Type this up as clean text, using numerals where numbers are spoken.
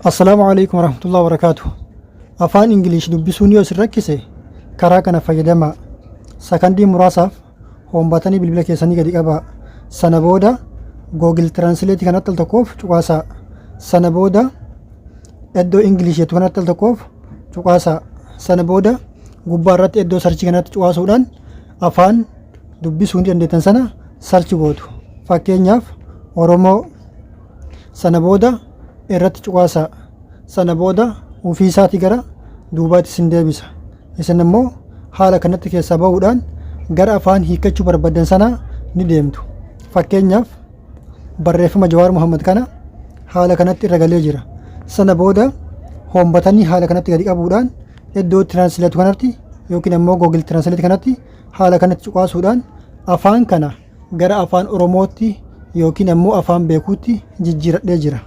Assalamualaikum warahmatullahi wabarakatuh. Afaan Ingilish dubbisuun yoo isin rakkise karaa kana fayyadamaa. Sakandii muraasaaf hoombatanii bilbila keessanii gadi qabaa. Sana booda Google Translate kanatti al tokkoof cuqaasaa. Sana booda iddoo Ingilish jettu kanatti al tokkoof cuqaasaa. Sana booda gubbaa irratti iddoo sarchii kanatti cuqaasuudhaan afaan dubbisuu ni dandeettan sana sarchi gootu. Fakkeenyaaf Oromoo. Sana booda irratti cuqaasaa. Sana booda ofii isaatii gara duubaatti isin deebisa. Isin immoo haala kanatti keessaa bahuudhaan gara afaan hiikkachuu barbaadan sanaa ni deemtu. Fakkeenyaaf barreeffama Jawaar Muhammad kana haala kanatti irra galee jira. Sana booda hoombatanii haala kanatti gadi qabuudhaan iddoo Translate kanatti yookiin immoo Google Translate kanatti haala kanatti cuqaasuudhaan afaan kana gara afaan Oromootti yookiin immoo afaan beekuutti jijjiiradhee jira.